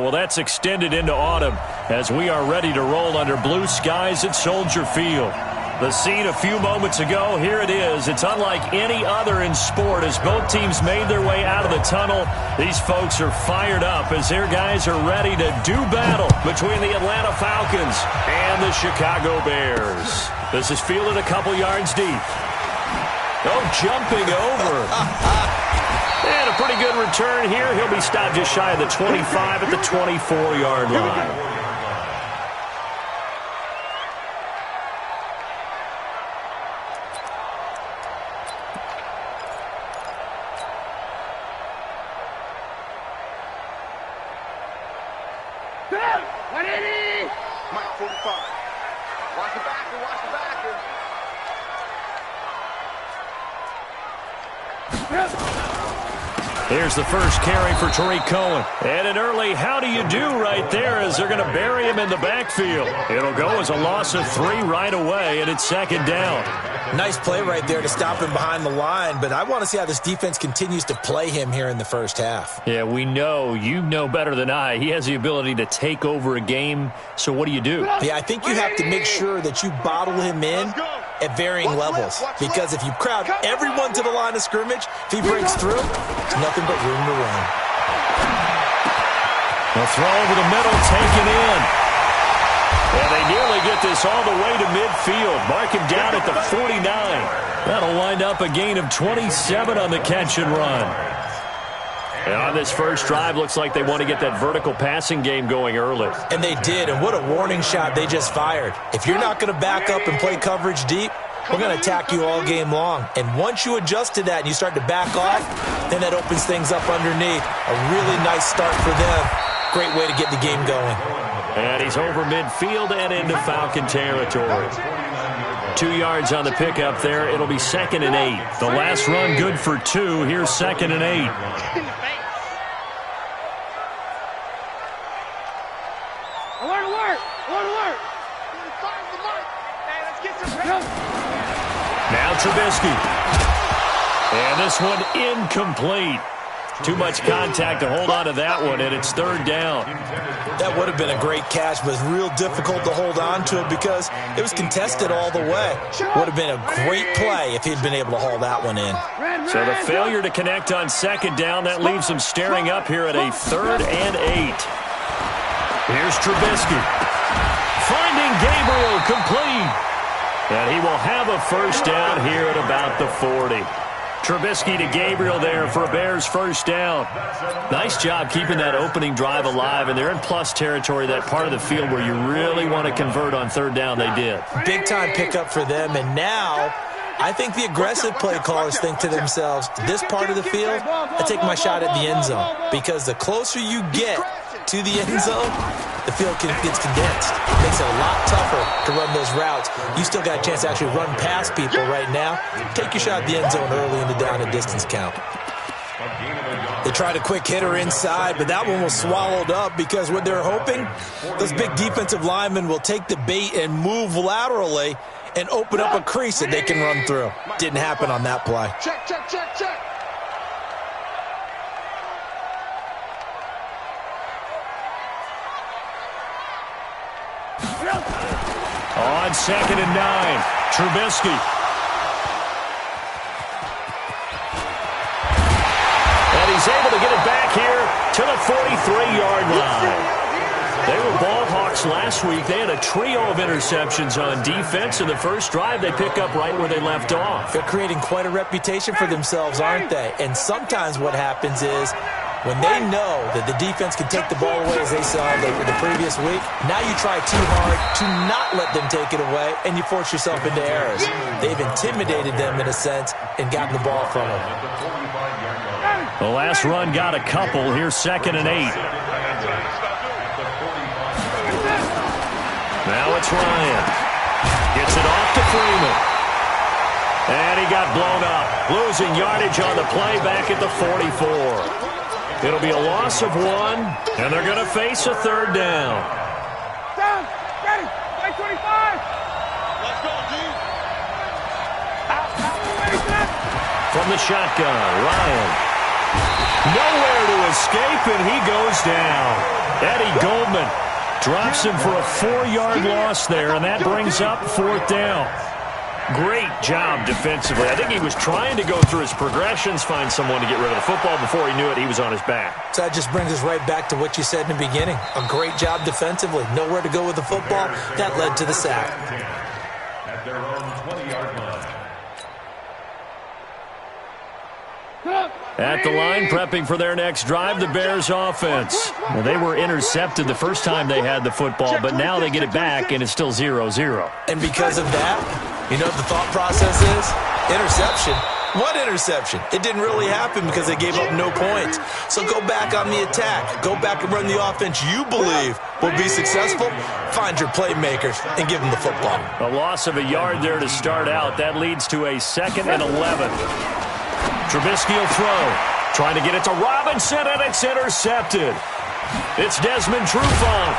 well, that's extended into autumn as we are ready to roll under blue skies at Soldier Field. The scene a few moments ago, here it is. It's unlike any other in sport as both teams made their way out of the tunnel. These folks are fired up as their guys are ready to do battle between the Atlanta Falcons and the Chicago Bears. This is fielded a couple yards deep. Oh, jumping over. And a pretty good return here. He'll be stopped just shy of the 25 at the 24-yard line. Here's the first carry for Tariq Cohen. And an early how do you do right there as they're going to bury him in the backfield. It'll go as a loss of 3 right away, and it's second down. Nice play right there to stop him behind the line, but I want to see how this defense continues to play him here in the first half. Yeah, we know. You know better than I. He has the ability to take over a game, so what do you do? Yeah, I think you have to make sure that you bottle him in at varying levels, because if you crowd everyone to the line of scrimmage, if he breaks through, it's nothing but room to run. The throw over the middle, taken in. And they nearly get this all the way to midfield. Mark him down at the 49. That'll wind up a gain of 27 on the catch and run. And on this first drive, looks like they want to get that vertical passing game going early. And they did, and what a warning shot they just fired. If you're not going to back up and play coverage deep, we're going to attack you all game long. And once you adjust to that and you start to back off, then that opens things up underneath. A really nice start for them. Great way to get the game going. And he's over midfield and into Falcon territory. 2 yards on the pickup there. It'll be 2nd and 8. The last run good for 2. Here's 2nd and 8. Now Trubisky. And this one incomplete. Too much contact to hold on to that one, and it's 3rd down. That would have been a great catch, but it's real difficult to hold on to it because it was contested all the way. Would have been a great play if he'd been able to haul that one in. So the failure to connect on 2nd down, that leaves him staring up here at a 3rd and 8. Here's Trubisky. Finding Gabriel complete. And he will have a first down here at about the 40. Trubisky to Gabriel there for a Bears first down. Nice job keeping that opening drive alive, and they're in plus territory, that part of the field where you really want to convert on 3rd down. They did. Big-time pickup for them, and now I think the aggressive play callers think to themselves, this part of the field, I take my shot at the end zone, because the closer you get to the end zone, the field gets condensed. It makes it a lot tougher to run those routes. You still got a chance to actually run past people right now. Take your shot at the end zone early in the down and distance count. They tried a quick hitter inside, but that one was swallowed up because what they're hoping, those big defensive linemen will take the bait and move laterally and open up a crease that they can run through. Didn't happen on that play. Check. On 2nd and 9, Trubisky. And he's able to get it back here to the 43-yard line. They were ball hawks last week. They had a trio of interceptions on defense. In the first drive, they pick up right where they left off. They're creating quite a reputation for themselves, aren't they? And sometimes what happens is when they know that the defense can take the ball away, as they saw the previous week, now you try too hard to not let them take it away, and you force yourself into errors. They've intimidated them in a sense and gotten the ball from them. The last run got a couple. Here's 2nd and 8. Now it's Ryan. Gets it off to Freeman. And he got blown up. Losing yardage on the play back at the 44. It'll be a loss of 1, and they're going to face a 3rd down. Down, ready, 25. Let's go, D. From the shotgun, Ryan. Nowhere to escape, and he goes down. Eddie Goldman drops him for a 4-yard loss there, and that brings up 4th down. Great job defensively. I think he was trying to go through his progressions, find someone to get rid of the football. Before he knew it, he was on his back. So that just brings us right back to what you said in the beginning. A great job defensively. Nowhere to go with the football. That led to the sack. At their own 20-yard line. At the line, prepping for their next drive, the Bears offense. Well, they were intercepted the first time they had the football, but now they get it back, and it's still 0-0. And because of that, you know what the thought process is? Interception. What interception? It didn't really happen because they gave up no points. So go back on the attack. Go back and run the offense you believe will be successful. Find your playmakers and give them the football. A loss of a yard there to start out. That leads to a 2nd and 11. Trubisky will throw. Trying to get it to Robinson, and it's intercepted. It's Desmond Trufant.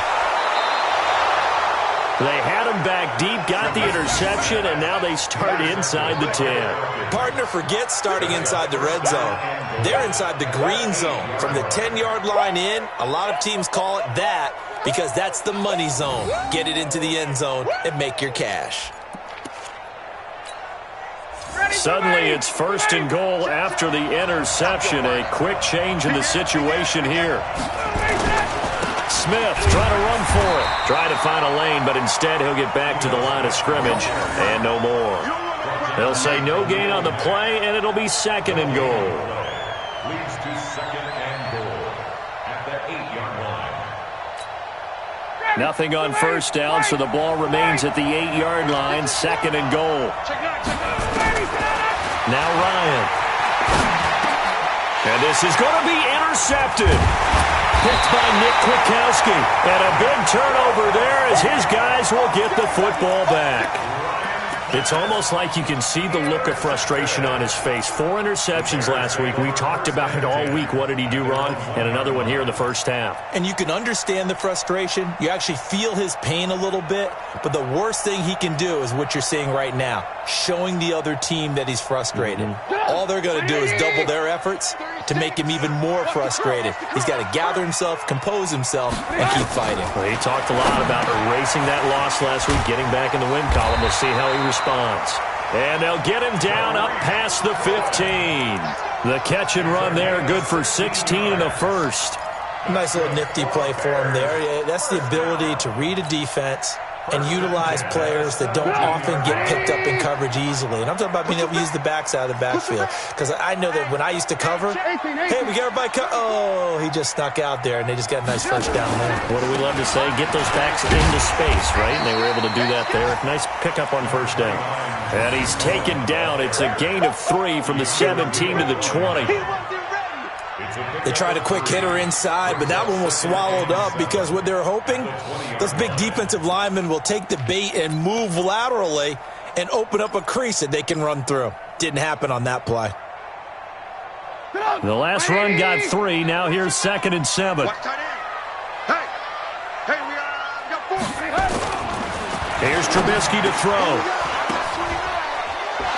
They had him back deep, got the interception, and now they start inside the 10. Partner forgets starting inside the red zone. They're inside the green zone. From the 10-yard line in, a lot of teams call it that because that's the money zone. Get it into the end zone and make your cash. Suddenly it's 1st and goal after the interception. A quick change in the situation here. Smith trying to run for it. Trying to find a lane, but instead he'll get back to the line of scrimmage. And no more. They'll say no gain on the play, and it'll be 2nd and goal. Leads to 2nd and goal at their 8-yard line. Nothing on 1st down, so the ball remains at the 8-yard line. 2nd and goal. Now Ryan. And this is going to be intercepted. Picked by Nick Kwiatkowski. And a big turnover there as his guys will get the football back. It's almost like you can see the look of frustration on his face. 4 interceptions last week. We talked about it all week. What did he do wrong? And another one here in the first half. And you can understand the frustration. You actually feel his pain a little bit. But the worst thing he can do is what you're seeing right now, showing the other team that he's frustrated. All they're going to do is double their efforts to make him even more frustrated. He's got to gather himself, compose himself, and keep fighting. Well, he talked a lot about erasing that loss last week, getting back in the win column. We'll see how he responds. And they'll get him down up past the 15. The catch and run there, good for 16 and a first. Nice little nifty play for him there. Yeah, that's the ability to read a defense and utilize players that don't often get picked up in coverage easily. And I'm talking about being able to use the backside of the backfield. Because I know that when I used to cover, hey, we got everybody oh, he just snuck out there, and they just got a nice first down there. What do we love to say? Get those backs into space, right? And they were able to do that there. Nice pickup on 1st down. And he's taken down. It's a gain of 3 from the 17 to the 20. They tried a quick hitter inside, but that one was swallowed up because what they're hoping, those big defensive linemen will take the bait and move laterally and open up a crease that they can run through. Didn't happen on that play. The last run got 3. Now here's 2nd and 7. Here's Trubisky to throw.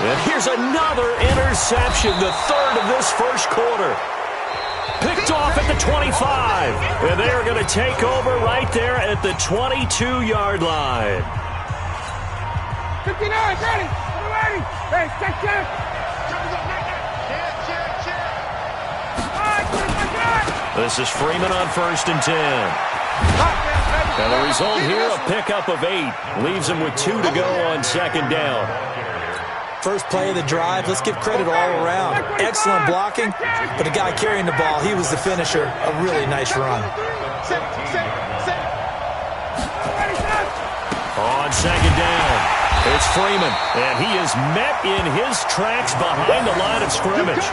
And here's another interception, the 3rd of this first quarter. Picked off at the 25. And they are going to take over right there at the 22-yard line. 59, ready. Hey, check. This is Freeman on 1st and 10. And the result here, a pickup of 8. Leaves him with 2 to go on 2nd down. First play of the drive, let's give credit all around. Excellent blocking, but the guy carrying the ball, he was the finisher. A really nice run. On 2nd down, it's Freeman, and he is met in his tracks behind the line of scrimmage.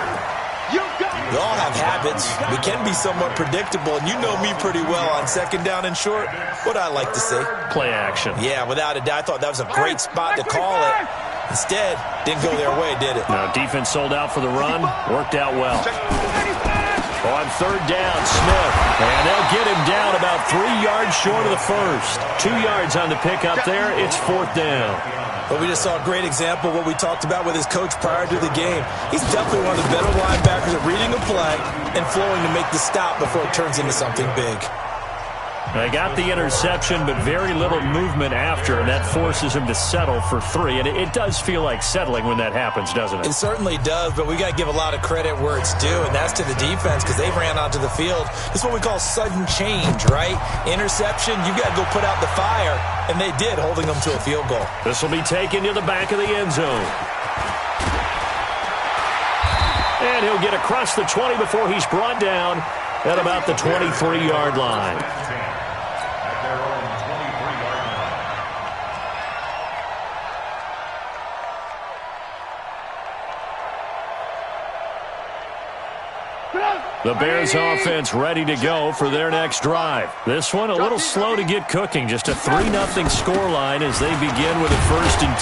We all have habits. We can be somewhat predictable, and you know me pretty well on 2nd down and short. What I like to see. Play action. Yeah, without a doubt, I thought that was a great spot to call it. Instead, didn't go their way, did it? Now, defense sold out for the run. Worked out well. On on third down, Smith. And they'll get him down about 3 yards short of the first. 2 yards on the pickup there. It's fourth down. But we just saw a great example of what we talked about with his coach prior to the game. He's definitely one of the better linebackers at reading a play and flowing to make the stop before it turns into something big. They got the interception, but very little movement after, and that forces him to settle for 3. And it does feel like settling when that happens, doesn't it? It certainly does, but we got to give a lot of credit where it's due, and that's to the defense because they ran onto the field. It's what we call sudden change, right? Interception, you got to go put out the fire, and they did, holding them to a field goal. This will be taken to the back of the end zone. And he'll get across the 20 before he's brought down at about the 23-yard line. The Bears offense ready to go for their next drive. This one a little slow to get cooking. Just a 3-0 scoreline as they begin with a 1st and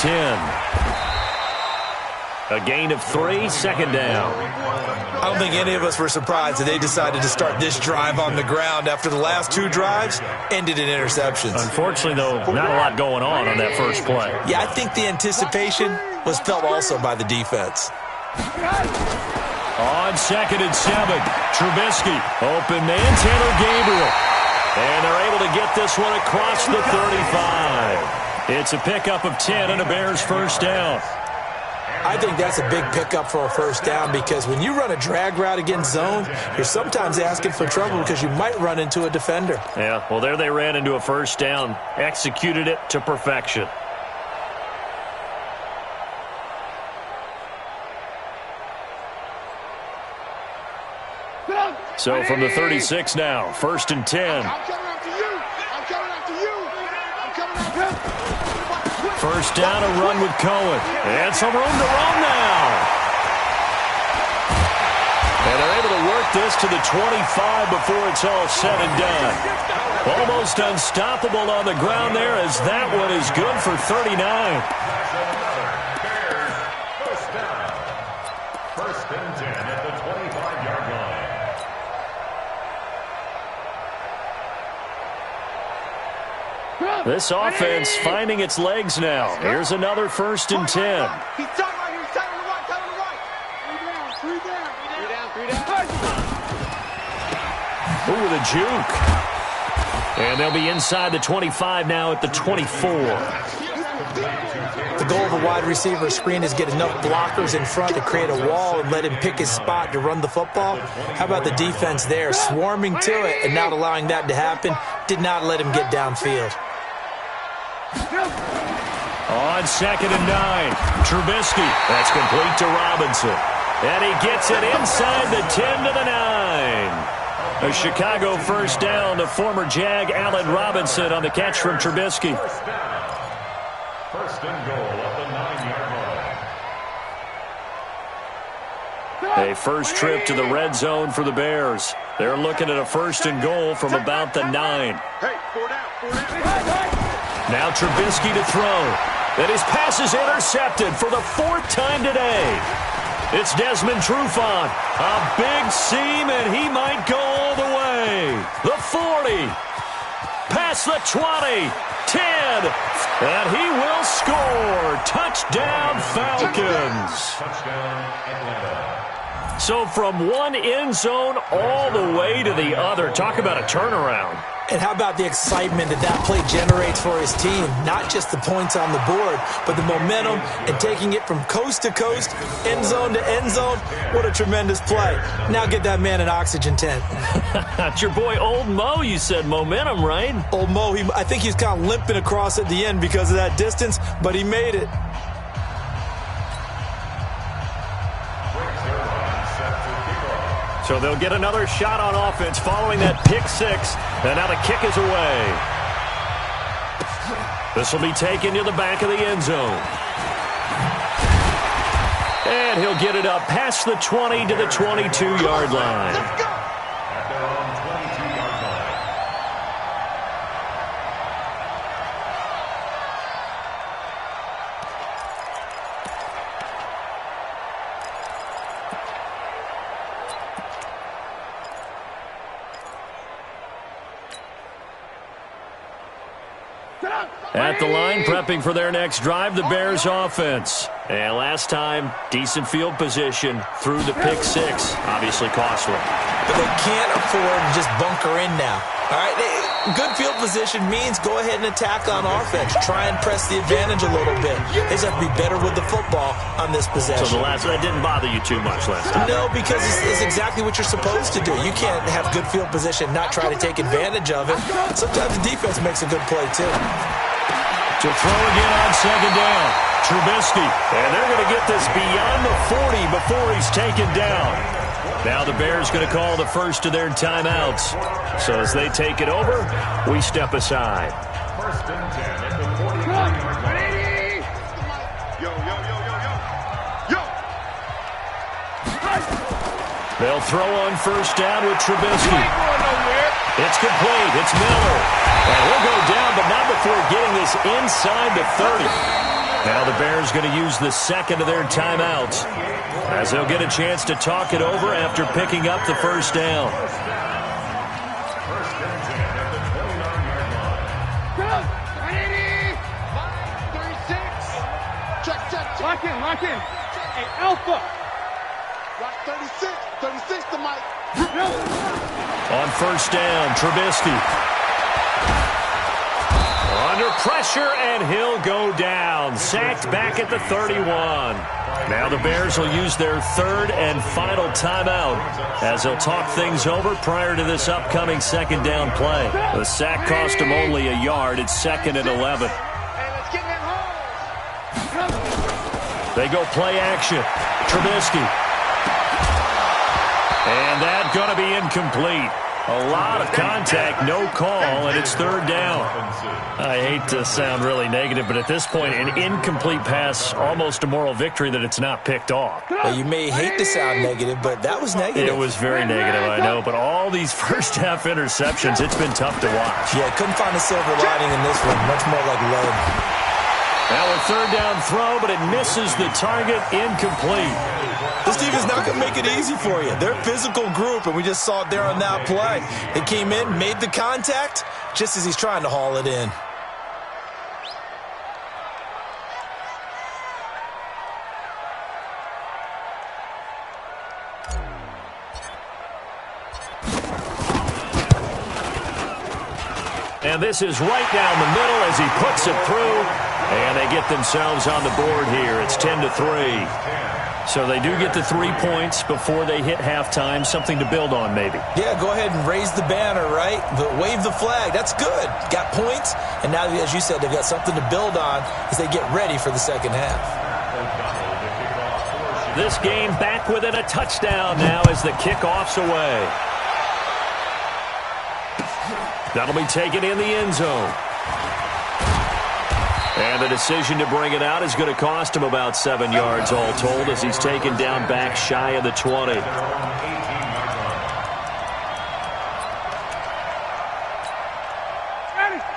10. A gain of 3, second down. I don't think any of us were surprised that they decided to start this drive on the ground after the last 2 drives ended in interceptions. Unfortunately, though, not a lot going on that first play. Yeah, I think the anticipation was felt also by the defense. On 2nd and 7, Trubisky, open man, Taylor Gabriel. And they're able to get this one across the 35. It's a pickup of 10 and a Bears first down. I think that's a big pickup for a first down because when you run a drag route against zone, you're sometimes asking for trouble because you might run into a defender. Yeah, well, there they ran into a first down, executed it to perfection. So from the 36 now, 1st and 10. First down, a run with Cohen. And some room to run now. And they're able to work this to the 25 before it's all said and done. Almost unstoppable on the ground there as that one is good for 39. First down. 1st and 10 at the 25-yard line. This offense finding its legs now. Here's another 1st and 10. He's tight right here. He's tight on the right. Tight on the right. 3 down. 3 down. Ooh, with a juke. And they'll be inside the 25 now at the 24. The goal of a wide receiver screen is get enough blockers in front to create a wall and let him pick his spot to run the football. How about the defense there, swarming to it and not allowing that to happen? Did not let him get downfield. On 2nd and 9, Trubisky. That's complete to Robinson. And he gets it inside the 10 to the 9. A Chicago first down to former Jag Allen Robinson on the catch from Trubisky. First down. 1st and goal at the 9-yard line. A first trip to the red zone for the Bears. They're looking at a 1st and goal from about the 9. Hey, 4 down. 4 down. Now Trubisky to throw. And his pass is intercepted for the 4th time today. It's Desmond Trufant. A big seam, and he might go all the way. The 40. Past the 20. 10. And he will score. Touchdown, Falcons. Touchdown, Atlanta. So from one end zone all the way to the other. Talk about a turnaround. And how about the excitement that that play generates for his team? Not just the points on the board, but the momentum and taking it from coast to coast, end zone to end zone. What a tremendous play. Now get that man an oxygen tent. That's your boy Old Mo, you said. Momentum, right? Old Mo, I think he's kind of limping across at the end because of that distance, but he made it. So they'll get another shot on offense following that pick 6. And now the kick is away. This will be taken to the back of the end zone. And he'll get it up past the 20 to the 22-yard line. Let's go. At their own 22-yard line. At the line, prepping for their next drive, the Bears offense. And last time, decent field position through the pick six. Obviously costly. But they can't afford to just bunker in now. All right, good field position means go ahead and attack on offense. Try and press the advantage a little bit. They just have to be better with the football on this possession. So that didn't bother you too much last time? No, because it's exactly what you're supposed to do. You can't have good field position, not try to take advantage of it. Sometimes the defense makes a good play, too. To throw again on second down, Trubisky. And they're going to get this beyond the 40 before he's taken down. Now the Bears going to call the first of their timeouts. So as they take it over, we step aside. First and 10 at the 49-yard line. Yo. They'll throw on first down with Trubisky. It's complete. It's Miller. And he'll go down, but not before getting this inside the 30. Now the Bears going to use the second of their timeouts, as they'll get a chance to talk it over after picking up the first down. First and 10 at the 29-yard line. 36. Check. Lock in. Hey, Alpha. Rock 36 to Mike. On first down, Trubisky. Under pressure, and he'll go down. Sacked back at the 31. Now the Bears will use their third and final timeout as they'll talk things over prior to this upcoming second down play. The sack cost them only a yard. It's second and 11. They go play action. Trubisky. And that's going to be incomplete. A lot of contact, no call, and it's third down. I hate to sound really negative, but at this point, an incomplete pass, almost a moral victory that it's not picked off. Well, you may hate to sound negative, but that was negative. It was very negative, I know, but all these first-half interceptions, it's been tough to watch. Yeah, couldn't find a silver lining in this one. Much more like lead. Now a third down throw, but it misses the target, incomplete. This team is not going to make it easy for you. They're a physical group, and we just saw it there on that play. They came in, made the contact, just as he's trying to haul it in. And this is right down the middle as he puts it through. And they get themselves on the board here. It's 10-3. So they do get the 3 points before they hit halftime. Something to build on, maybe. Yeah, go ahead and raise the banner, right? Wave the flag. That's good. Got points. And now, as you said, they've got something to build on as they get ready for the second half. This game back within a touchdown now as the kickoff's away. That'll be taken in the end zone. And the decision to bring it out is going to cost him about 7 yards all told as he's taken down back shy of the 20.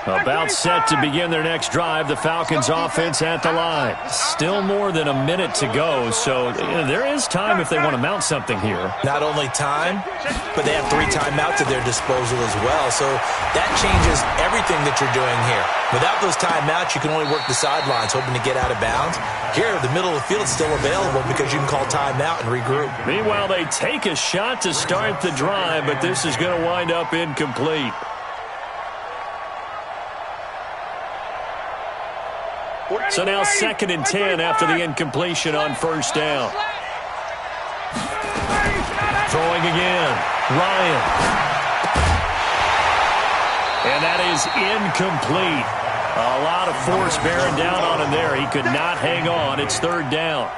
About set to begin their next drive, the Falcons offense at the line. Still more than a minute to go, so there is time if they want to mount something here. Not only time, but they have 3 timeouts at their disposal as well, so that changes everything that you're doing here. Without those timeouts, you can only work the sidelines, hoping to get out of bounds. Here, the middle of the field is still available because you can call timeout and regroup. Meanwhile, they take a shot to start the drive, but this is going to wind up incomplete. So now 2nd and 10 after the incompletion on first down. Throwing again. Ryan. And that is incomplete. A lot of force bearing down on him there. He could not hang on. It's third down.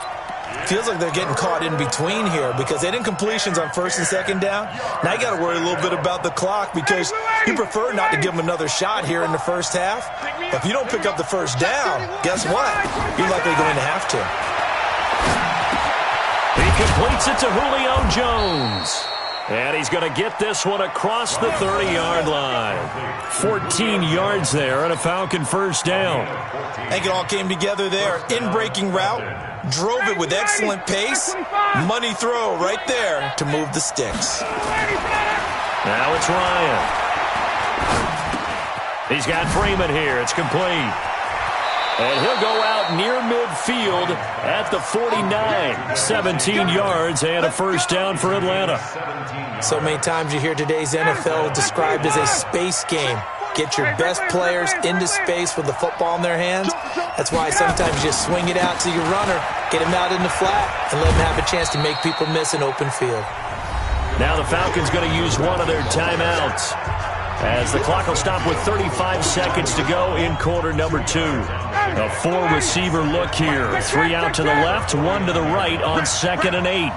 Feels like they're getting caught in between here because they had incompletions on first and second down. Now you got to worry a little bit about the clock because you prefer not to give them another shot here in the first half. But if you don't pick up the first down, guess what? You're likely going to have to. He completes it to Julio Jones. And he's going to get this one across the 30-yard line. 14 yards there and a Falcon first down. I think it all came together there. In-breaking route. Drove it with excellent pace. Money throw right there to move the sticks. Now it's Ryan. He's got Freeman here. It's complete. And he'll go out near midfield at the 49. 17 yards and a first down for Atlanta. So many times you hear today's NFL described as a space game. Get your best players into space with the football in their hands. That's why sometimes you just swing it out to your runner, get him out in the flat, and let him have a chance to make people miss an open field. Now the Falcons going to use one of their timeouts, as the clock will stop with 35 seconds to go in quarter number 2. A 4-receiver look here. 3 out to the left, 1 to the right on 2nd and 8. Hey,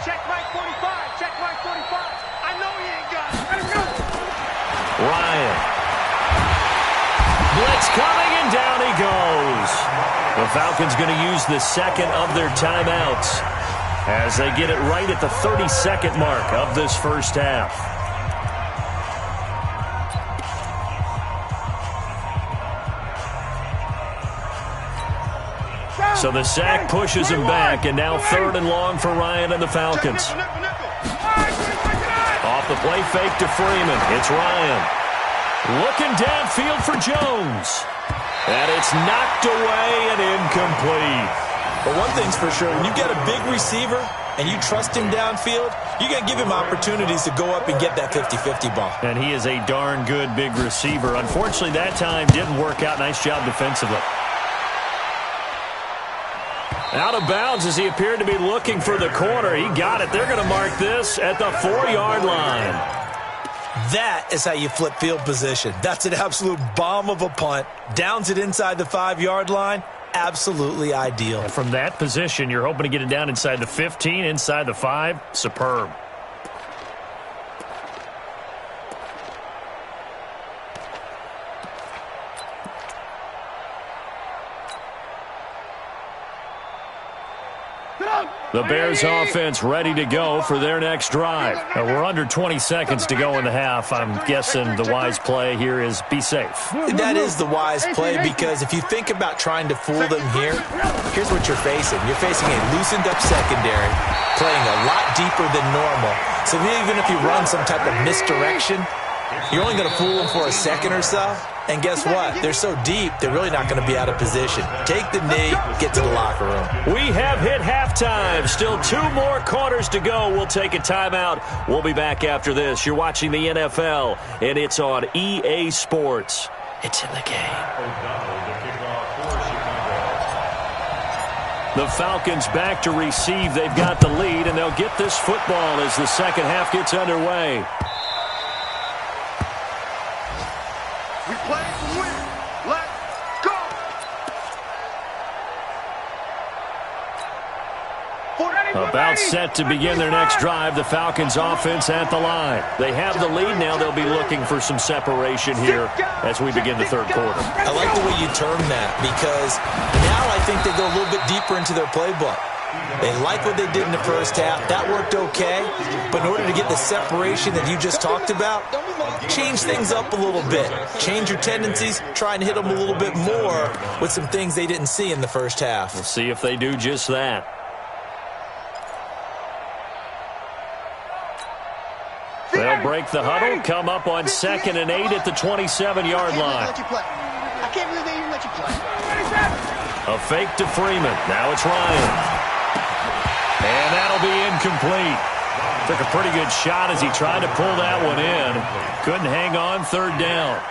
check Mike 45. Check Mike 45. I know he ain't got it. Let's go. Ryan. Blitz coming, and down he goes. The Falcons going to use the second of their timeouts as they get it right at the 30-second mark of this first half. So the sack pushes him back, and now 3rd and long for Ryan and the Falcons. Off the play fake to Freeman. It's Ryan. Looking downfield for Jones. And it's knocked away and incomplete. But one thing's for sure, when you get a big receiver and you trust him downfield, you got to give him opportunities to go up and get that 50-50 ball. And he is a darn good big receiver. Unfortunately, that time didn't work out. Nice job defensively. Out of bounds as he appeared to be looking for the corner. He got it. They're going to mark this at the 4-yard line. That is how you flip field position. That's an absolute bomb of a punt. Downs it inside the 5-yard line. Absolutely ideal. And from that position, you're hoping to get it down inside the 15, inside the 5. Superb. The Bears offense ready to go for their next drive. We're under 20 seconds to go in the half. I'm guessing the wise play here is be safe. That is the wise play, because if you think about trying to fool them here, here's what you're facing. You're facing a loosened up secondary, playing a lot deeper than normal. So even if you run some type of misdirection, you're only going to fool them for a second or so. And guess what? They're so deep, they're really not going to be out of position. Take the knee, get to the locker room. We have hit halftime. Still 2 more quarters to go. We'll take a timeout. We'll be back after this. You're watching the NFL, and it's on EA Sports. It's in the game. The Falcons back to receive. They've got the lead, and they'll get this football as the second half gets underway. We play to win. Let's go. About set to begin their next drive. The Falcons offense at the line. They have the lead now. They'll be looking for some separation here as we begin the third quarter. I like the way you term that, because now I think they go a little bit deeper into their playbook. They like what they did in the first half. That worked okay. But in order to get the separation that you just talked about, change things up a little bit. Change your tendencies. Try and hit them a little bit more with some things they didn't see in the first half. We'll see if they do just that. They'll break the huddle, come up on 2nd and 8 at the 27-yard line. I can't believe they even let you play. A fake to Freeman. Now it's Ryan. And that'll be incomplete. Took a pretty good shot as he tried to pull that one in. Couldn't hang on, 3rd down.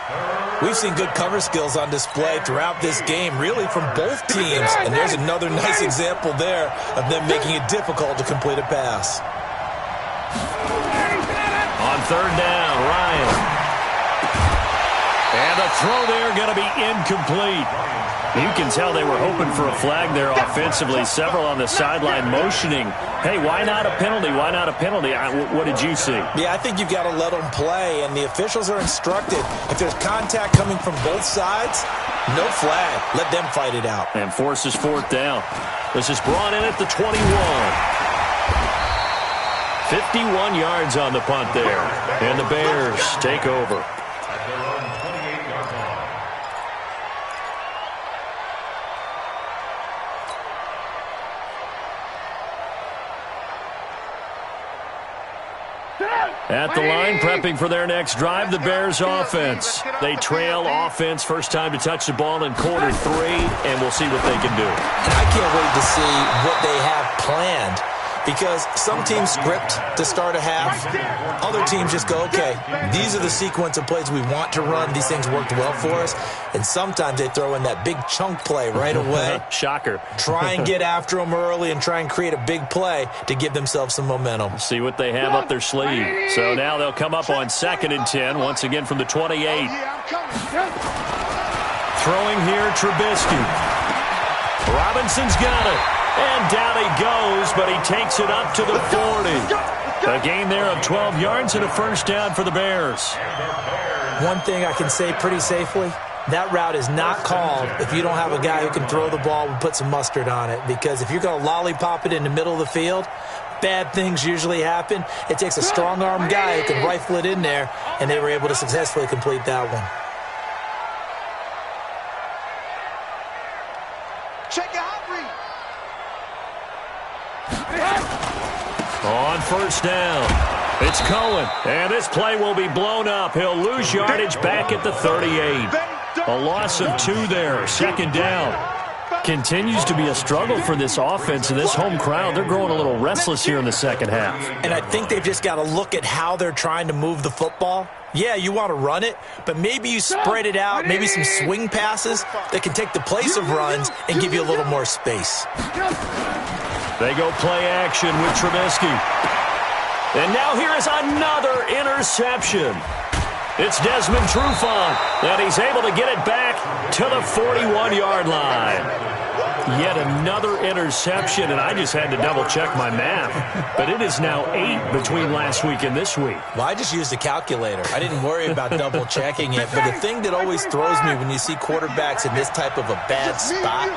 We've seen good cover skills on display throughout this game, really from both teams. And there's another nice example there of them making it difficult to complete a pass. On 3rd down, Ryan. And the throw there going to be incomplete. You can tell they were hoping for a flag there offensively. Several on the sideline motioning, hey, why not a penalty? Why not a penalty? What did you see? Yeah, I think you've got to let them play, and the officials are instructed. If there's contact coming from both sides, no flag. Let them fight it out. And forces 4th down. This is brought in at the 21. 51 yards on the punt there. And the Bears take over. At the line, prepping for their next drive, the Bears offense. They trail offense, first time to touch the ball in quarter 3, and we'll see what they can do. I can't wait to see what they have planned, because some teams script to start a half. Other teams just go, okay, these are the sequence of plays we want to run. These things worked well for us. And sometimes they throw in that big chunk play right away. Shocker. Try and get after them early and try and create a big play to give themselves some momentum. See what they have up their sleeve. So now they'll come up on 2nd and 10, once again from the 28. Throwing here, Trubisky. Robinson's got it. And down he goes, but he takes it up to the 40. A gain there of 12 yards and a first down for the Bears. One thing I can say pretty safely, that route is not called if you don't have a guy who can throw the ball and put some mustard on it. Because if you're going to lollipop it in the middle of the field, bad things usually happen. It takes a strong-arm guy who can rifle it in there, and they were able to successfully complete that one. Check it out, On first down, it's Cohen, and this play will be blown up. He'll lose yardage back at the 38. A loss of 2 there, 2nd down. Continues to be a struggle for this offense and this home crowd. They're growing a little restless here in the second half. And I think they've just got to look at how they're trying to move the football. Yeah, you want to run it, but maybe you spread it out, maybe some swing passes that can take the place of runs and give you a little more space. They go play action with Trubisky. And now here is another interception. It's Desmond Trufant, and he's able to get it back to the 41-yard line. Yet another interception, and I just had to double-check my math. But it is now 8 between last week and this week. Well, I just used a calculator. I didn't worry about double-checking it. But the thing that always throws me when you see quarterbacks in this type of a bad spot,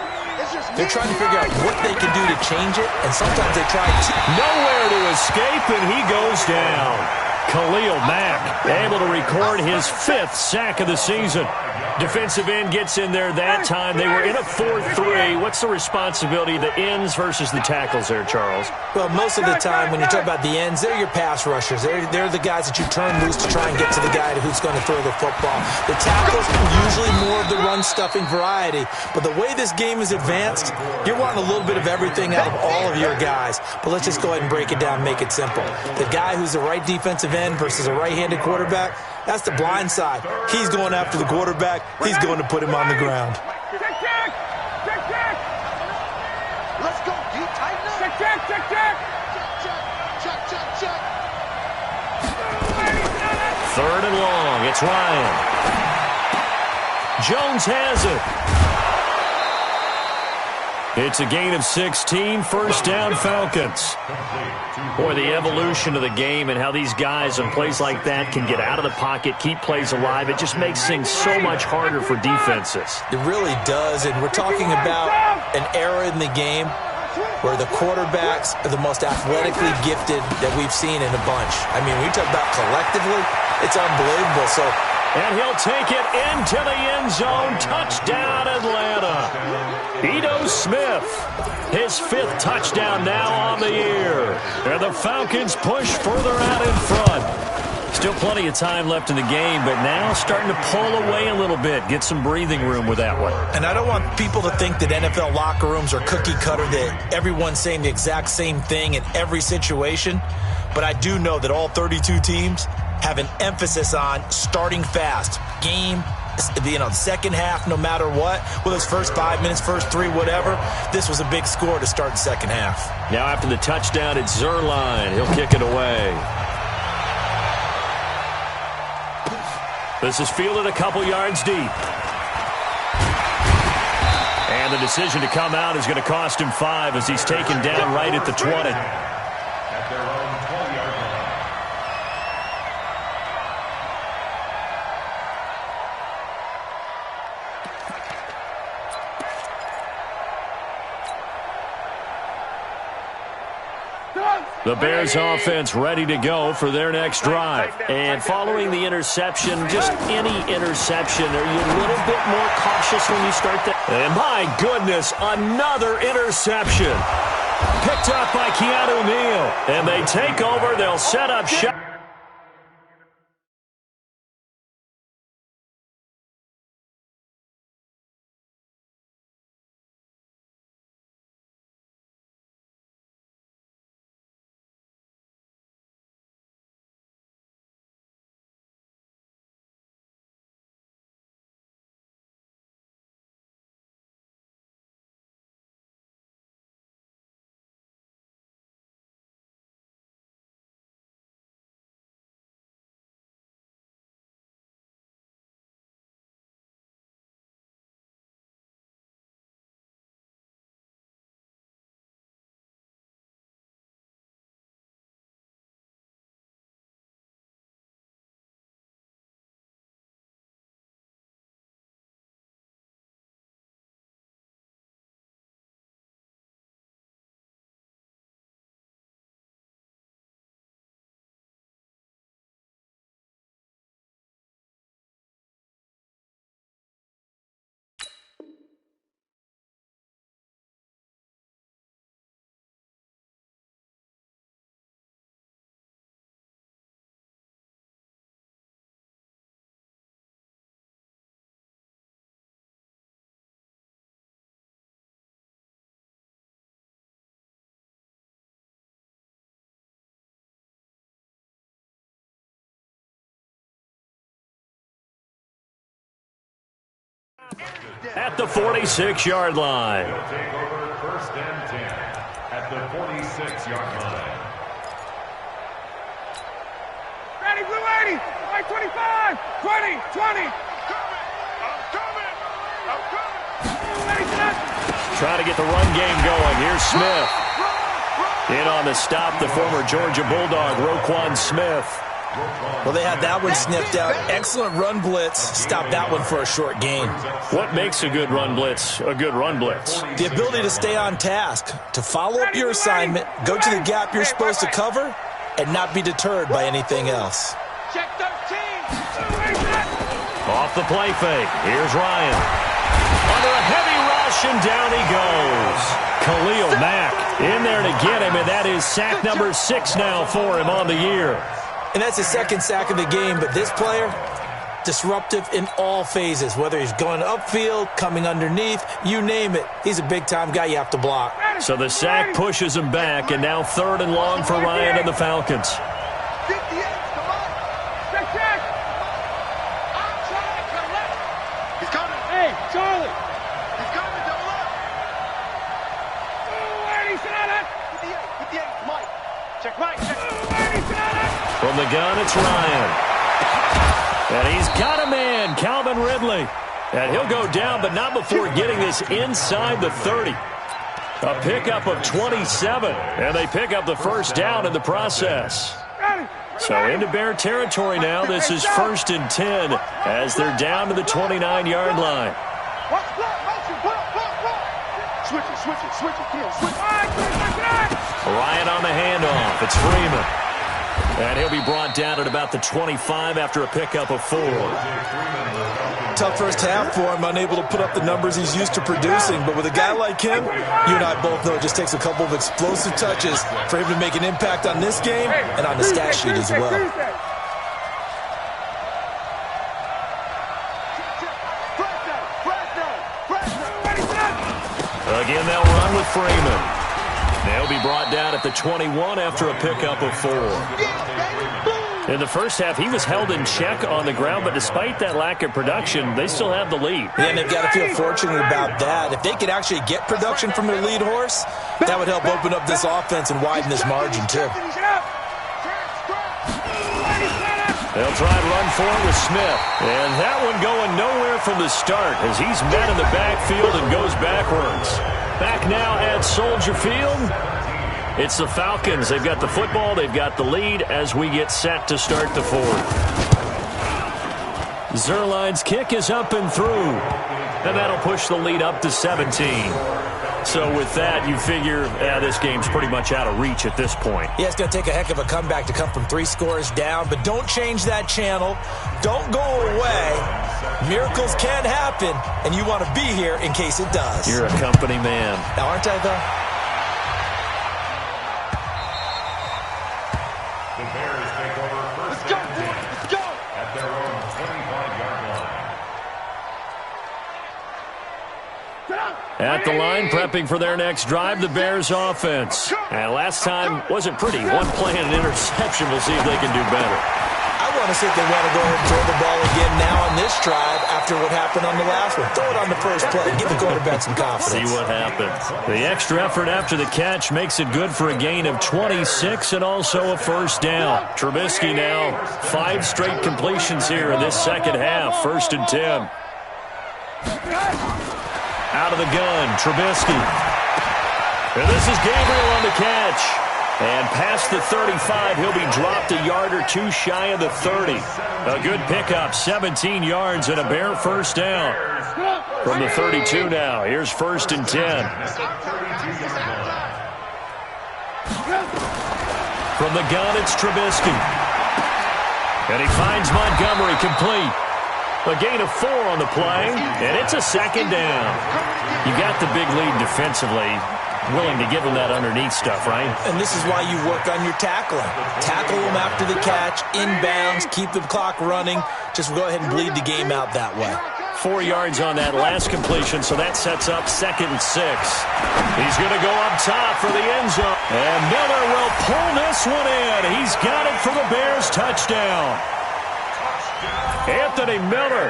they're trying to figure out what they can do to change it, and sometimes they try to. Nowhere to escape, and he goes down. Khalil Mack able to record his 5th sack of the season. Defensive end gets in there that time. They were in a 4-3. What's the responsibility of the ends versus the tackles there, Charles? Well, most of the time when you talk about the ends, they're your pass rushers. They're the guys that you turn loose to try and get to the guy who's going to throw the football. The tackles are usually more of the run-stuffing variety. But the way this game is advanced, you're wanting a little bit of everything out of all of your guys. But let's just go ahead and break it down and make it simple. The guy who's the right defensive end versus a right-handed quarterback, that's the blind side. He's going after the quarterback. He's going to put him on the ground. Check. Let's go, D. Tighten up. Check. 3rd and long. It's Ryan. Jones has it. It's a gain of 16, first down Falcons. Boy, the evolution of the game and how these guys on plays like that can get out of the pocket, keep plays alive, it just makes things so much harder for defenses. It really does, and we're talking about an era in the game where the quarterbacks are the most athletically gifted that we've seen in a bunch. I mean, when you talk about collectively, it's unbelievable. And he'll take it into the end zone. Touchdown, Atlanta. Ito Smith, his 5th touchdown now on the year. And the Falcons push further out in front. Still plenty of time left in the game, but now starting to pull away a little bit. Get some breathing room with that one. And I don't want people to think that NFL locker rooms are cookie cutter, that everyone's saying the exact same thing in every situation. But I do know that all 32 teams have an emphasis on starting fast. Game, second half, no matter what. Whether it's first 5 minutes, first 3, whatever. This was a big score to start the second half. Now after the touchdown, it's Zuerlein. He'll kick it away. This is fielded a couple yards deep. And the decision to come out is going to cost him 5 as he's taken down right at the 20. At their own 12-yard line. The Bears offense ready to go for their next drive. And following the interception, just any interception, are you a little bit more cautious when you start that? And my goodness, another interception. Picked up by Keanu Neal. And they take over. They'll set up shot. at the 46-yard line. He'll take over first and 10 at the 46-yard line. Ready, blue 80, white 25, 20, 20. I'm coming. Ready, set. Trying to get the run game going. Here's Smith. In on the stop, the former Georgia Bulldog, Roquan Smith. Well, they had that one sniffed out. Excellent run blitz. Stop that one for a short gain. What makes a good run blitz a good run blitz? The ability to stay on task, to follow up your assignment, go to the gap you're supposed to cover, and not be deterred by anything else. Check 13. Off the play fake. Here's Ryan. Under a heavy rush, and down he goes. Khalil Mack in there to get him, and that is sack number 6 now for him on the year. And that's his second sack of the game, but this player, disruptive in all phases, whether he's going upfield, coming underneath, you name it. He's a big-time guy you have to block. So the sack pushes him back, and now 3rd and long for Ryan and the Falcons. 58, come on. Check. I'm trying to left. He's coming. Hey, Charlie. He's coming, double up. Where is it? 58, Mike. Check right. Where is it? From the gun, it's Ryan. And he's got a man, Calvin Ridley. And he'll go down, but not before getting this inside the 30. A pickup of 27. And they pick up the first down in the process. So into Bear territory now. This is 1st and 10 as they're down to the 29-yard line. Switch it. Come on, switch. Ryan on the handoff. It's Freeman. And he'll be brought down at about the 25 after a pickup of 4. Tough first half for him, unable to put up the numbers he's used to producing. But with a guy like him, you and I both know it just takes a couple of explosive touches for him to make an impact on this game and on the stat sheet as well. Again, they'll run with Freeman. They'll be brought down at the 21 after a pickup of 4. In the first half, he was held in check on the ground, but despite that lack of production, they still have the lead. And they've got to feel fortunate about that. If they could actually get production from their lead horse, that would help open up this offense and widen this margin, too. They'll try and run for it with Smith. And that one going nowhere from the start as he's met in the backfield and goes backwards. Back now at Soldier Field. It's the Falcons. They've got the football. They've got the lead as we get set to start the 4th. Zuerlein's kick is up and through. And that'll push the lead up to 17. So with that, you figure this game's pretty much out of reach at this point. Yeah, it's going to take a heck of a comeback to come from 3 scores down, but don't change that channel. Don't go away. Miracles can happen, and you want to be here in case it does. You're a company man. Now, aren't I, though? The Bears take over first and 10 at their own 25-yard line. At the line, prepping for their next drive, the Bears offense. And last time wasn't pretty. One play and an interception. We'll see if they can do better. I want to see if they want to go ahead and throw the ball again now on this drive after what happened on the last one. Throw it on the first play. Give the quarterback some confidence. See what happens. The extra effort after the catch makes it good for a gain of 26 and also a first down. Trubisky now 5 straight completions here in this second half. 1st and 10. Out of the gun, Trubisky. And this is Gabriel on the catch. And past the 35, he'll be dropped a yard or 2 shy of the 30. A good pickup, 17 yards and a Bear first down. From the 32 now, here's 1st and 10. From the gun, it's Trubisky. And he finds Montgomery complete. A gain of 4 on the play, and it's a second down. You got the big lead defensively. Willing to give them that underneath stuff, right? And this is why you work on your tackling. Tackle them after the catch, inbounds, keep the clock running. Just go ahead and bleed the game out that way. 4 yards on that last completion, so that sets up 2nd and 6. He's going to go up top for the end zone. And Miller will pull this one in. He's got it for the Bears touchdown. Anthony Miller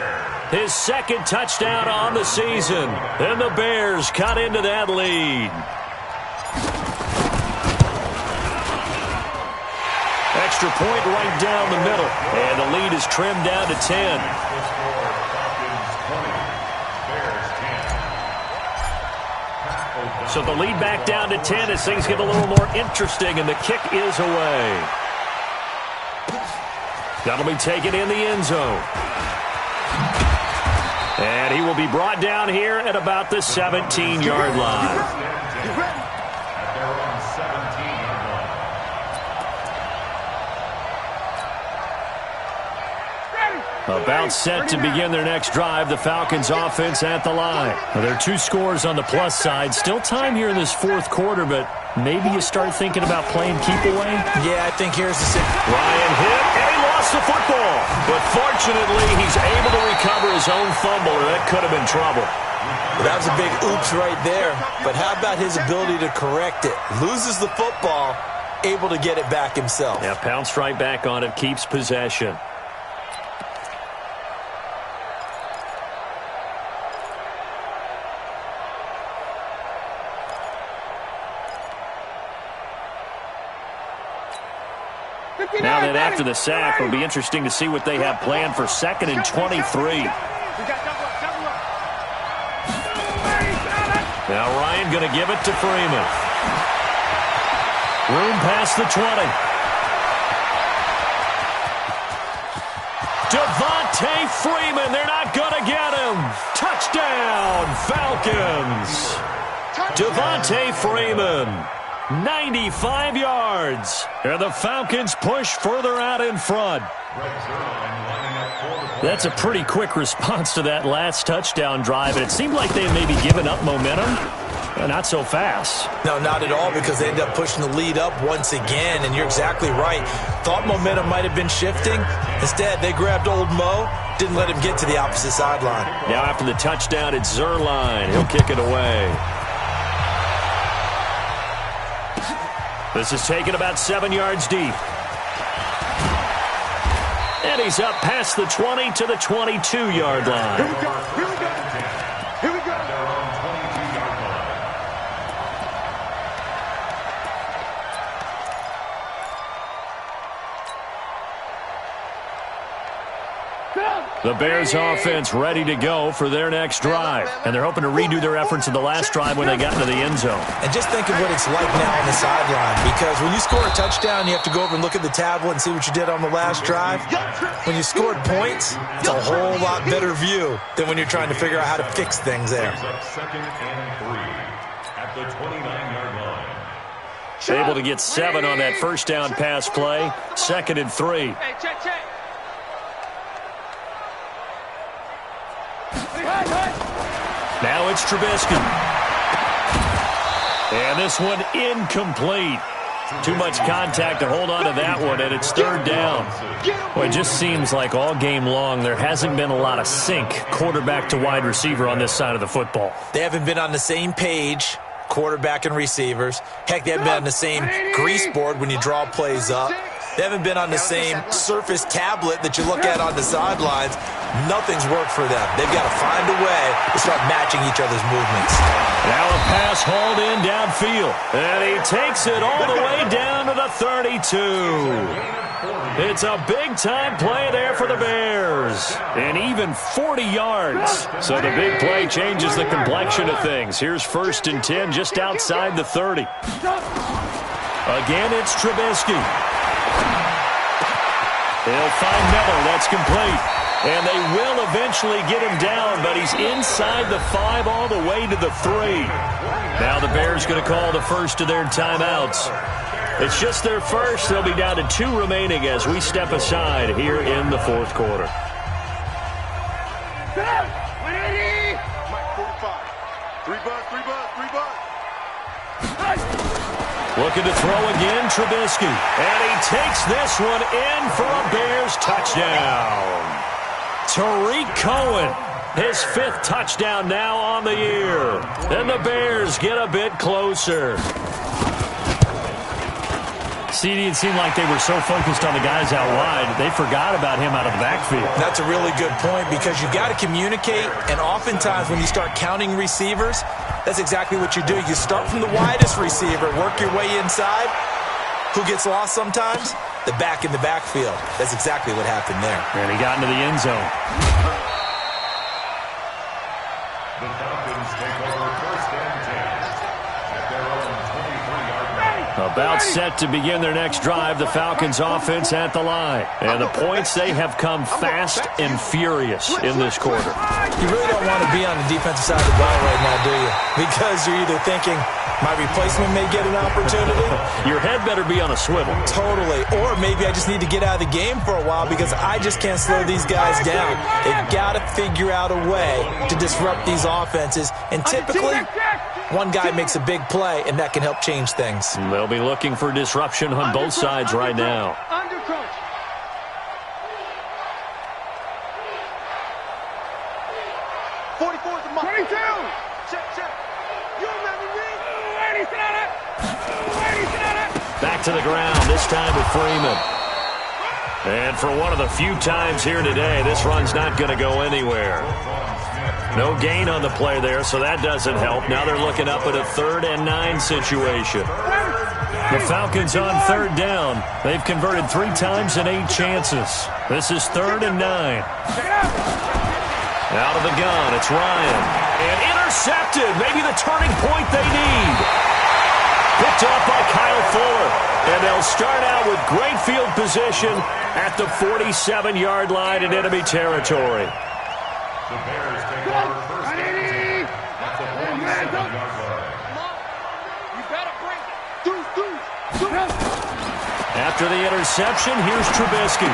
His second touchdown on the season. And the Bears cut into that lead. Extra point right down the middle. And the lead is trimmed down to 10. So the lead back down to 10 as things get a little more interesting, and the kick is away. That'll be taken in the end zone. And he will be brought down here at about the 17-yard line. About set to begin their next drive, the Falcons offense at the line. Now, there are 2 scores on the plus side. Still time here in this fourth quarter, but maybe you start thinking about playing keep away? Yeah, I think here's the Ryan hit, and he lost the football. But fortunately, he's able to recover his own fumble, or that could have been trouble. Well, that was a big oops right there. But how about his ability to correct it? Loses the football, able to get it back himself. Yeah, pounced right back on it, keeps possession. Now that after the sack, it'll be interesting to see what they have planned for 2nd and 23. Now Ryan going to give it to Freeman. Room past the 20. Devontae Freeman, they're not going to get him. Touchdown, Falcons. Devontae Freeman. 95 yards. And the Falcons push further out in front. That's a pretty quick response to that last touchdown drive. And it seemed like they had maybe given up momentum. Not so fast. No, not at all, because they end up pushing the lead up once again. And you're exactly right. Thought momentum might have been shifting. Instead, they grabbed old Mo. Didn't let him get to the opposite sideline. Now after the touchdown, it's Zuerlein. He'll kick it away. This is taken about 7 yards deep. And he's up past the 20 to the 22-yard line. Here we go. Here we go. Here we go. The Bears offense ready to go for their next drive. And they're hoping to redo their efforts in the last drive when they got into the end zone. And just think of what it's like now on the sideline. Because when you score a touchdown, you have to go over and look at the tablet and see what you did on the last drive. When you scored points, it's a whole lot better view than when you're trying to figure out how to fix things there. 2nd and 3 at the 29-yard line. Able to get 7 on that first down pass play. 2nd and 3. Hey, check. Now it's Trubisky. And this one incomplete. Too much contact to hold on to that one, and it's 3rd down. Well, it just seems like all game long there hasn't been a lot of sync quarterback to wide receiver on this side of the football. They haven't been on the same page, quarterback and receivers. Heck, they haven't been on the same grease board when you draw plays up. They haven't been on the same Surface tablet that you look at on the sidelines. Nothing's worked for them. They've got to find a way to start matching each other's movements. Now a pass hauled in downfield. And he takes it all the way down to the 32. It's a big-time play there for the Bears. And even 40 yards. So the big play changes the complexion of things. Here's 1st and 10 just outside the 30. Again, it's Trubisky. They'll find Miller. That's complete. And they will eventually get him down, but he's inside the 5 all the way to the 3. Now the Bears going to call the first of their timeouts. It's just their first. They'll be down to 2 remaining as we step aside here in the fourth quarter. Mike 45. 3 bucks. Looking to throw again, Trubisky. And he takes this one in for a Bears touchdown. Tariq Cohen, his 5th touchdown now on the year. And the Bears get a bit closer. CD, it seemed like they were so focused on the guys out wide, they forgot about him out of the backfield. That's a really good point because you got to communicate, and oftentimes when you start counting receivers, that's exactly what you do. You start from the widest receiver, work your way inside. Who gets lost sometimes? The back in the backfield. That's exactly what happened there. And he got into the end zone. The Falcons take over 1st and 10 at their own 23-yard line. About set to begin their next drive, the Falcons offense at the line. And the points, they have come fast and furious in this quarter. You really don't want to be on the defensive side of the ball right now, do you? Because you're either thinking, my replacement may get an opportunity. Your head better be on a swivel. Totally. Or maybe I just need to get out of the game for a while because I just can't slow these guys down. They've got to figure out a way to disrupt these offenses. And typically, one guy makes a big play, and that can help change things. They'll be looking for disruption on both sides right now. Undercoach. '44 is the mark. 22. Check. You remember me? Back to the ground, this time with Freeman. And for one of the few times here today, this run's not going to go anywhere. No gain on the play there, so that doesn't help. Now they're looking up at a 3rd and 9 situation. The Falcons on 3rd down. They've converted 3 times in 8 chances. This is 3rd and 9. Out of the gun, it's Ryan. And intercepted, maybe the turning point they need. Picked off by Kyle Fuller. And they'll start out with great field position at the 47-yard line in enemy territory. The Bears take over 1st and 10 at the 47-yard line. You better bring it. After the interception, here's Trubisky.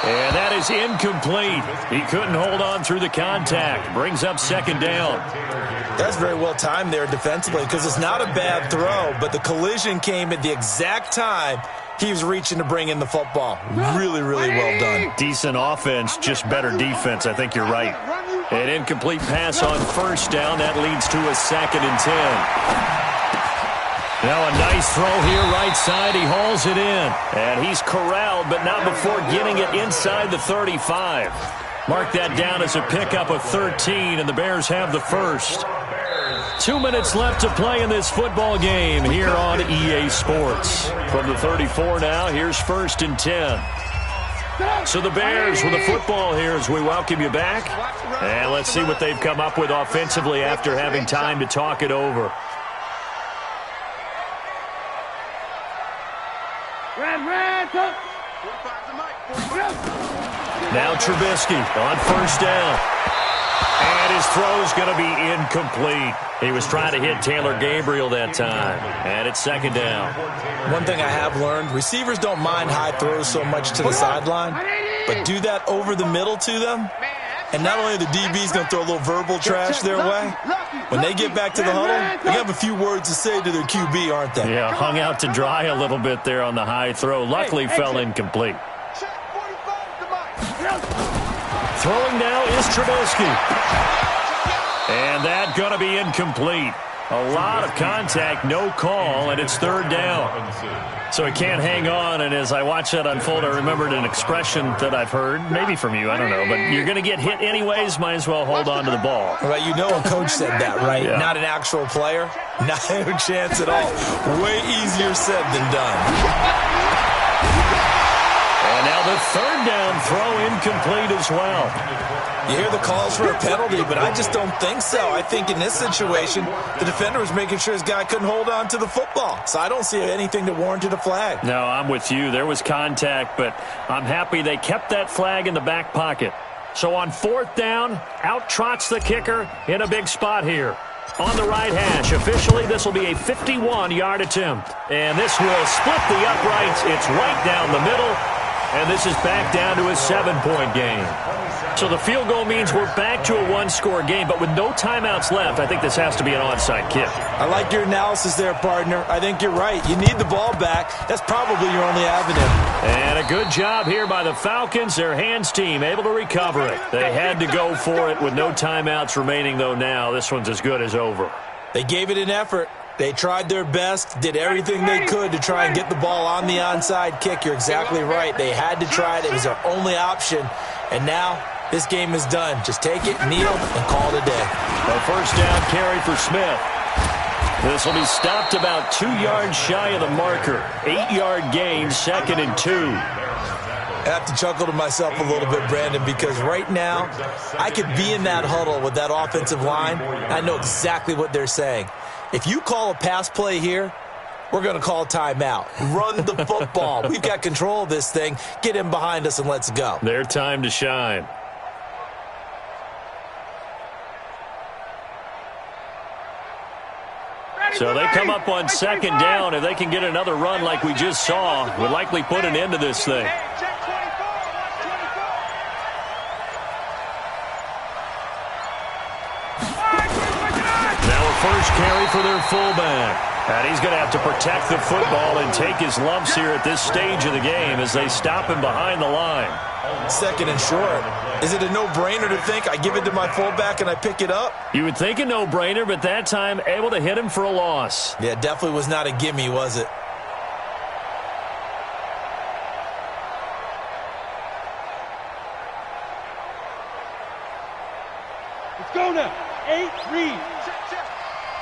And that is incomplete. He couldn't hold on through the contact. Brings up 2nd down. That's very well timed there defensively because it's not a bad throw, but the collision came at the exact time he was reaching to bring in the football. Really, really well done. Decent offense, just better defense. I think you're right. An incomplete pass on 1st down. That leads to a 2nd and 10. Now a nice throw here right side. He hauls it in. And he's corralled, but not before getting it inside the 35. Mark that down as a pickup of 13, and the Bears have the first. 2 minutes left to play in this football game here on EA Sports. From the 34 now, here's 1st and 10. So the Bears with the football here as we welcome you back. And let's see what they've come up with offensively after having time to talk it over. Now Trubisky on 1st down. And his throw's going to be incomplete. He was trying to hit Taylor Gabriel that time. And it's 2nd down. One thing I have learned, receivers don't mind high throws so much to the sideline, but do that over the middle to them. And not only are the DBs going to throw a little verbal trash their way, when they get back to the huddle, they have a few words to say to their QB, aren't they? Yeah, hung out to dry a little bit there on the high throw. Luckily fell incomplete. Throwing now is Trubisky. And that's going to be incomplete. A lot of contact, no call, and it's 3rd down. So he can't hang on, and as I watch that unfold, I remembered an expression that I've heard, maybe from you, I don't know, but you're going to get hit anyways, might as well hold on to the ball. Right, you know a coach said that, right? Yeah. Not an actual player. Not a chance at all. Way easier said than done. And now the 3rd down throw incomplete as well. You hear the calls for a penalty, but I just don't think so. I think in this situation, the defender was making sure his guy couldn't hold on to the football. So I don't see anything that warranted a flag. No, I'm with you. There was contact, but I'm happy they kept that flag in the back pocket. So on 4th down, out trots the kicker in a big spot here. On the right hash, officially this will be a 51-yard attempt. And this will split the uprights. It's right down the middle. And this is back down to a 7-point game. So the field goal means we're back to a 1-score game, but with no timeouts left, I think this has to be an onside kick. I like your analysis there, partner. I think you're right. You need the ball back. That's probably your only avenue. And a good job here by the Falcons. Their hands team able to recover it. They had to go for it with no timeouts remaining, though now. This one's as good as over. They gave it an effort. They tried their best, did everything they could to try and get the ball on the onside kick. You're exactly right. They had to try it. It was their only option. And now this game is done. Just take it, kneel, and call it a day. A first down carry for Smith. This will be stopped about 2 yards shy of the marker. 8-yard gain, 2nd and 2. I have to chuckle to myself a little bit, Brandon, because right now I could be in that huddle with that offensive line. I know exactly what they're saying. If you call a pass play here, we're going to call timeout. Run the football. We've got control of this thing. Get in behind us and let's go. Their time to shine. So they come up on 2nd down. If they can get another run like we just saw, would likely put an end to this thing. Now a first carry for their fullback. And he's going to have to protect the football and take his lumps here at this stage of the game as they stop him behind the line. 2nd and short. Is it a no-brainer to think I give it to my fullback and I pick it up? You would think a no-brainer, but that time able to hit him for a loss. Yeah, definitely was not a gimme, was it? Let's go now. 8, read.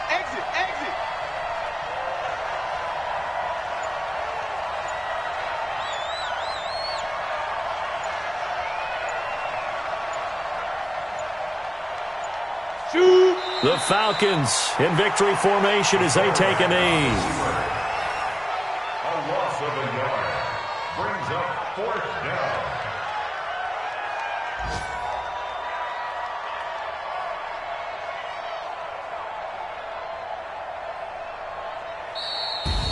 Exit, exit. Shoot. The Falcons in victory formation as they take a knee. A loss of a yard brings up 4th down.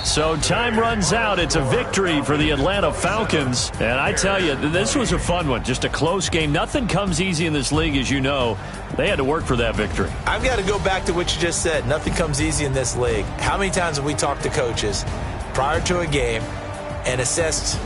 So time runs out. It's a victory for the Atlanta Falcons. And I tell you, this was a fun one. Just a close game. Nothing comes easy in this league, as you know. They had to work for that victory. I've got to go back to what you just said. Nothing comes easy in this league. How many times have we talked to coaches prior to a game and assessed,